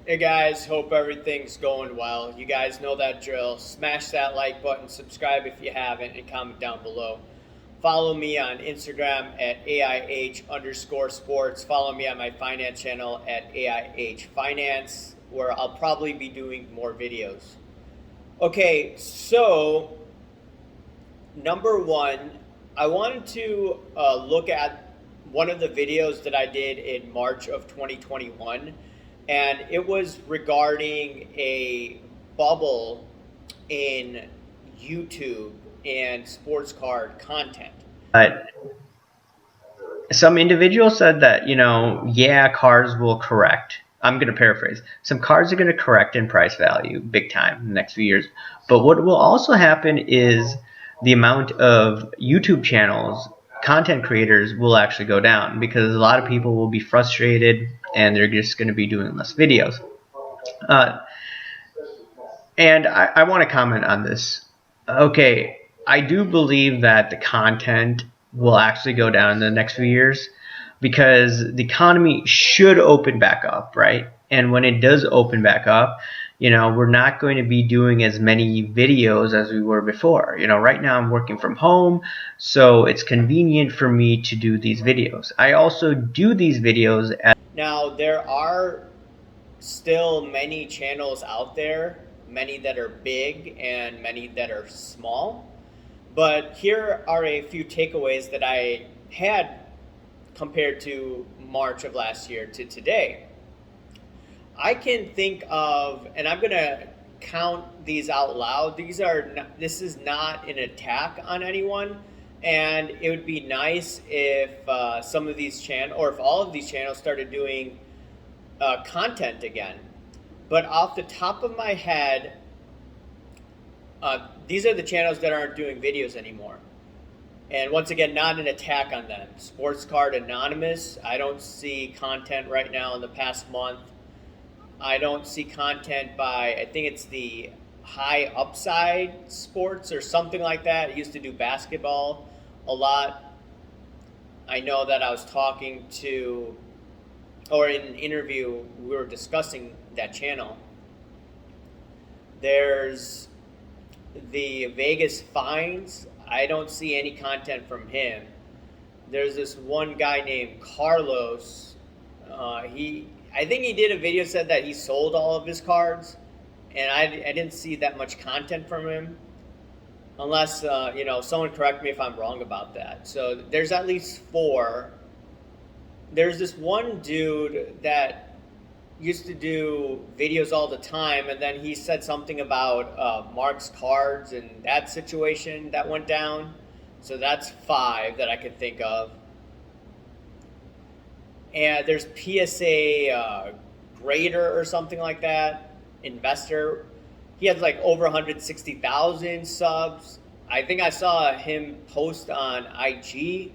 Hey guys, hope everything's going well. You guys know that drill. Smash that like button, subscribe if you haven't, and comment down below. Follow me on Instagram at AIH underscore sports. Follow me on my finance channel at AIH Finance, where I'll probably be doing more videos. Okay, so number one, I wanted to look at one of the videos that I did in March of 2021, and it was regarding a bubble in YouTube and sports card content. But some individuals said that, yeah, cars will correct. I'm going to paraphrase. Some cars are going to correct in price value big time in the next few years. But what will also happen is the amount of YouTube channels, content creators will actually go down because a lot of people will be frustrated and they're just going to be doing less videos. And I want to comment on this. Okay, I do believe that the content will actually go down in the next few years because the economy should open back up, right? And when it does open back up, we're not going to be doing as many videos as we were before. Right now I'm working from home, so it's convenient for me to do these videos. I also do these videos Now, there are still many channels out there, many that are big and many that are small. But here are a few takeaways that I had compared to March of last year to today. I can think of, and I'm going to count these out loud. This is not an attack on anyone. And it would be nice if some of these channels, or if all of these channels started doing content again. But off the top of my head, these are the channels that aren't doing videos anymore. And once again, not an attack on them. Sports Card Anonymous, I don't see content right now in the past month. I don't see content by, I think it's the High Upside Sports or something like that. It used to do basketball a lot. I know that I was talking to, or in an interview, we were discussing that channel. There's the Vegas Finds. I don't see any content from him. There's this one guy named Carlos. I think he did a video said that he sold all of his cards, and I didn't see that much content from him. Unless someone correct me if I'm wrong about that. So there's at least four. There's this one dude that used to do videos all the time, and then he said something about Mark's cards and that situation that went down. So that's five that I could think of. And there's PSA Grader or something like that, investor. He has like over 160,000 subs. I think I saw him post on IG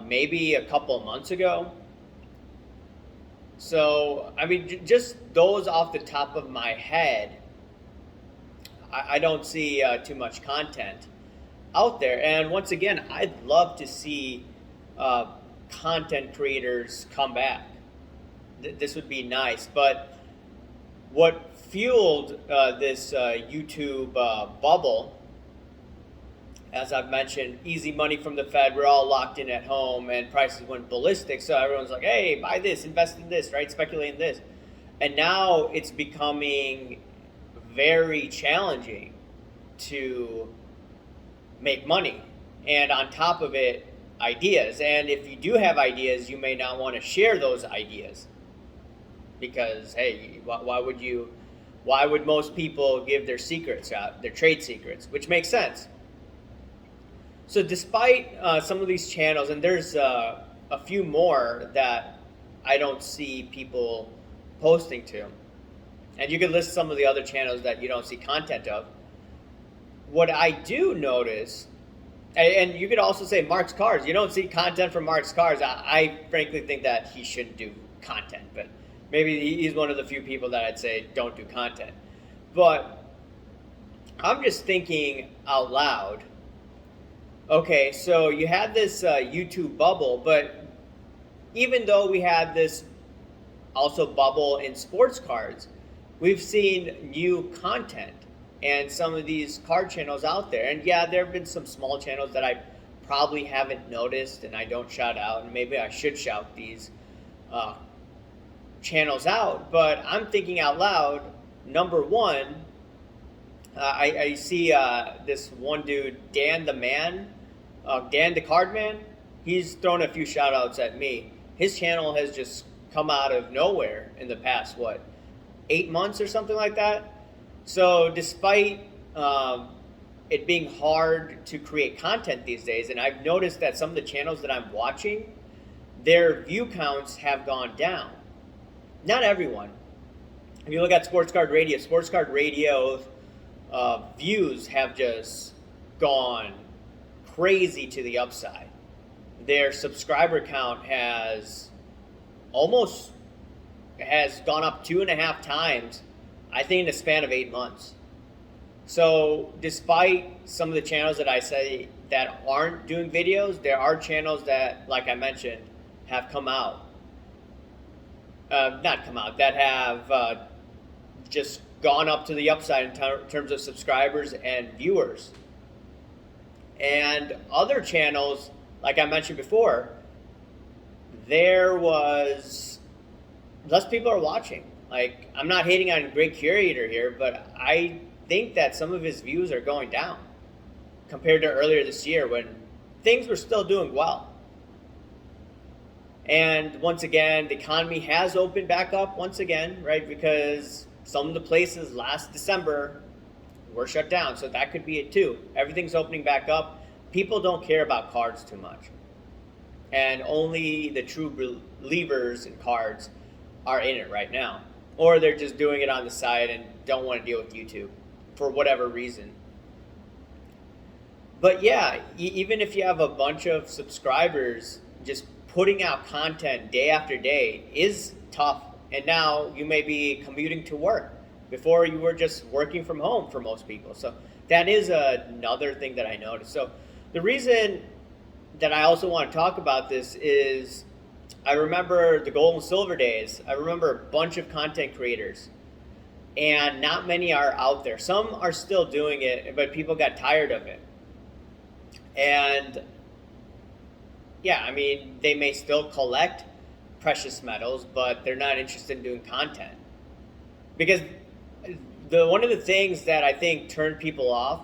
maybe a couple of months ago. So, I mean, just those off the top of my head, I don't see too much content out there. And once again, I'd love to see content creators come back. This would be nice. But what fueled this YouTube bubble, as I've mentioned, easy money from the Fed. We're all locked in at home, and prices went ballistic. So everyone's like, "Hey, buy this, invest in this, right? Speculate in this." And now it's becoming very challenging to make money. And on top of it, ideas. And if you do have ideas, you may not want to share those ideas because, hey, why would most people give their secrets out, their trade secrets, which makes sense. So despite some of these channels, and there's a few more that I don't see people posting to, and you could list some of the other channels that you don't see content of. What I do notice, and you could also say Mark's Cars, you don't see content from Mark's Cars. I frankly think that he shouldn't do content, but maybe he's one of the few people that I'd say don't do content. But I'm just thinking out loud. Okay, so you had this YouTube bubble, but even though we had this also bubble in sports cards. We've seen new content and some of these card channels out there. And yeah, there have been some small channels that I probably haven't noticed and I don't shout out, and maybe I should shout these uh, channels out. But I'm thinking out loud. Number one, I see this one dude, Dan the Man, Dan the Card Man. He's thrown a few shout outs at me. His channel has just come out of nowhere in the past, 8 months or something like that. So despite it being hard to create content these days, and I've noticed that some of the channels that I'm watching, their view counts have gone down. Not everyone. If you look at Sports Card Radio views have just gone crazy to the upside. Their subscriber count has gone up 2.5 times, I think, in the span of 8 months. So despite some of the channels that I say that aren't doing videos, there are channels that, like I mentioned, have come out. That have just gone up to the upside in terms of subscribers and viewers. And other channels, like I mentioned before, there was less people are watching. Like, I'm not hating on Great Curator here, but I think that some of his views are going down compared to earlier this year when things were still doing well. And once again, the economy has opened back up once again, right? Because some of the places last December were shut down. So that could be it too. Everything's opening back up. People don't care about cards too much. And only the true believers in cards are in it right now. Or they're just doing it on the side and don't want to deal with YouTube for whatever reason. But yeah, even if you have a bunch of subscribers, just putting out content day after day is tough. And now you may be commuting to work. Before, you were just working from home for most people. So that is another thing that I noticed. So the reason that I also want to talk about this is I remember the gold and silver days. I remember a bunch of content creators, and not many are out there. Some are still doing it, but people got tired of it. And yeah, I mean, they may still collect precious metals, but they're not interested in doing content. Because one of the things that I think turned people off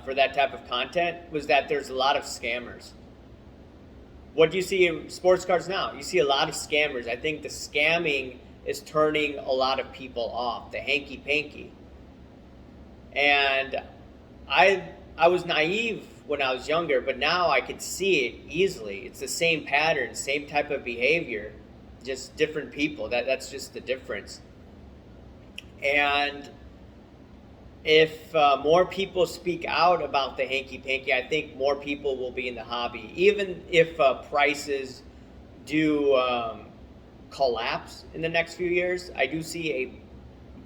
for that type of content was that there's a lot of scammers. What do you see in sports cards now? You see a lot of scammers. I think the scamming is turning a lot of people off, the hanky-panky. And I was naive when I was younger, but now I could see it easily. It's the same pattern, same type of behavior, just different people. That's just the difference. And if more people speak out about the hanky-panky, I think more people will be in the hobby. Even if prices do collapse in the next few years, I do see a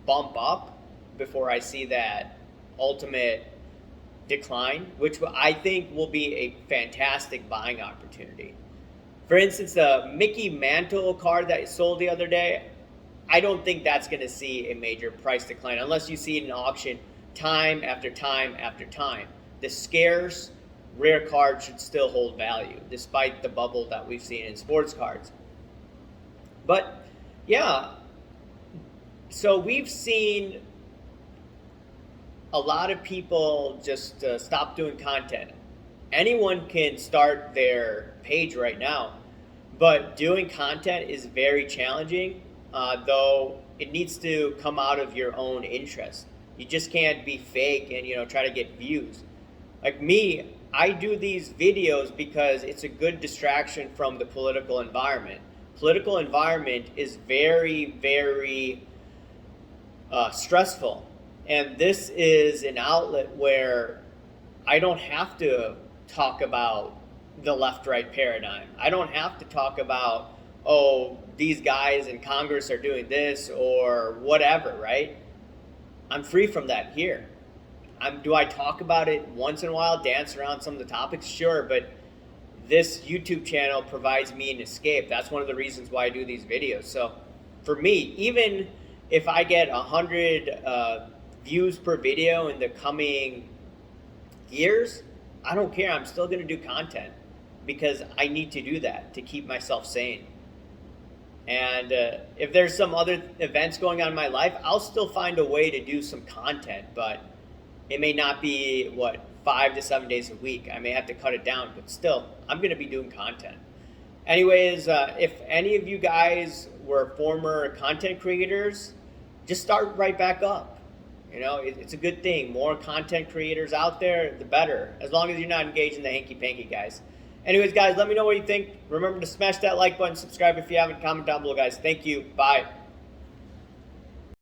bump up before I see that ultimate decline, which I think will be a fantastic buying opportunity. For instance, the Mickey Mantle card that sold the other day, I don't think that's going to see a major price decline unless you see it in auction time after time after time. The scarce, rare card should still hold value despite the bubble that we've seen in sports cards. But yeah, so we've seen a lot of people just stop doing content. Anyone can start their page right now, but doing content is very challenging, though it needs to come out of your own interest. You just can't be fake and try to get views. Like me, I do these videos because it's a good distraction from the political environment. Political environment is very, very stressful. And this is an outlet where I don't have to talk about the left-right paradigm. I don't have to talk about, oh, these guys in Congress are doing this or whatever, right? I'm free from that here. Do I talk about it once in a while, dance around some of the topics? Sure, but this YouTube channel provides me an escape. That's one of the reasons why I do these videos. So for me, even if I get 100 views per video in the coming years, I don't care. I'm still going to do content because I need to do that to keep myself sane. And if there's some other events going on in my life, I'll still find a way to do some content, but it may not be 5 to 7 days a week. I may have to cut it down, but still, I'm going to be doing content. Anyways, if any of you guys were former content creators, just start right back up. You know, it's a good thing. More content creators out there, the better. As long as you're not engaged in the hanky-panky, guys. Anyways, guys, let me know what you think. Remember to smash that like button, subscribe if you haven't, comment down below, guys. Thank you. Bye.